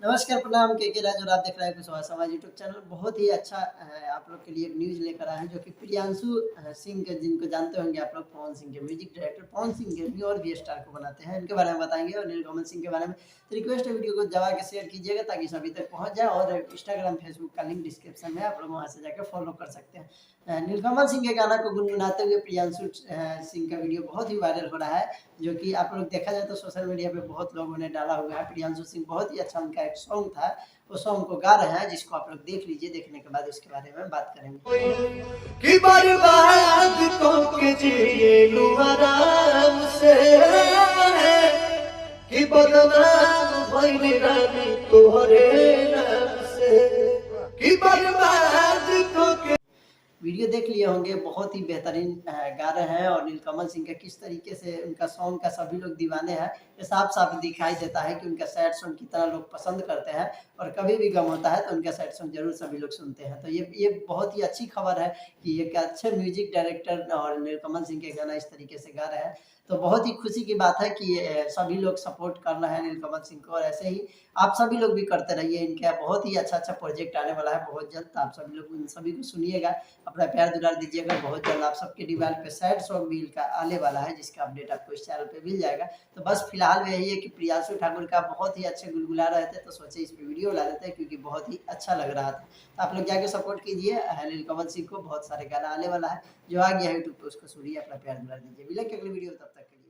नमस्कार, प्रणाम के राज और आप देख रहे हैं कुशवाहा समाज यूट्यूब चैनल। बहुत ही अच्छा आप लोग के लिए एक न्यूज़ लेकर आए हैं जो कि प्रियांशु सिंह के, जिनको जानते होंगे आप लोग, पवन सिंह के म्यूजिक डायरेक्टर पवन सिंह के और भी स्टार को बनाते हैं, इनके बारे में बताएंगे और नीलकमल सिंह के बारे में। तो रिक्वेस्ट है वीडियो को दबा के शेयर कीजिएगा ताकि सभी तक पहुंच जाए, और इंस्टाग्राम फेसबुक का लिंक डिस्क्रिप्शन में, आप लोग वहां से जाकर फॉलो कर सकते हैं। नीलकमल सिंह के गाना को गुनगुनाते हुए प्रियांशु सिंह का वीडियो बहुत ही वायरल हो रहा है, जो कि आप लोग देखा जाए तो सोशल मीडिया पे बहुत लोगों ने डाला हुआ है। प्रियांशु सिंह बहुत ही अच्छा, उनका एक सॉन्ग था, वो सॉन्ग को गा रहे हैं, जिसको आप लोग देख लीजिए। देखने के बाद इसके बारे में बात करेंगे। कि बर्बाद को के जिए आराम से कि बदनाम भइल रानी तोहरे नाम से कि बर्बाद को के। वीडियो देख लिए होंगे, बहुत ही बेहतरीन गा रहे हैं। और नीलकमल सिंह का किस तरीके से उनका सॉन्ग का सभी लोग दीवाने हैं, ये साफ साफ दिखाई देता है कि उनका सैड सॉन्ग कितना लोग पसंद करते हैं। और कभी भी गम होता है तो उनका सैड सॉन्ग जरूर सभी लोग सुनते हैं। तो ये बहुत ही अच्छी खबर है कि एक अच्छे म्यूजिक डायरेक्टर और नीलकमल सिंह के गाना इस तरीके से गा रहे हैं। तो बहुत ही खुशी की बात है कि सभी लोग सपोर्ट कर रहे हैं नीलकमल सिंह को, और ऐसे ही आप सभी लोग भी करते रहिए। इनका बहुत ही अच्छा अच्छा प्रोजेक्ट आने वाला है बहुत जल्द, तो आप सभी लोग उन सभी को सुनिएगा, अपना प्यार दुलार दीजिएगा। बहुत जल्द आप सबके डिमांड पे सैड सॉन्ग भी इनका आने वाला है, जिसका अपडेट आपको इस चैनल पे मिल जाएगा। तो बस फिलहाल में यही है कि प्रियांशु ठाकुर का बहुत ही अच्छे गुलगुला रहे थे, तो सोचे इस पे वीडियो ला देते हैं क्योंकि बहुत ही अच्छा लग रहा था। तो आप लोग जाके सपोर्ट कीजिए नीलकमल सिंह को, बहुत सारे गाना आने वाला है जो आ गया है यूट्यूब पे, उसको सुनिए, अपना प्यार दुलार दीजिए। मिलेंगे अगली वीडियो, तब तक के लिए।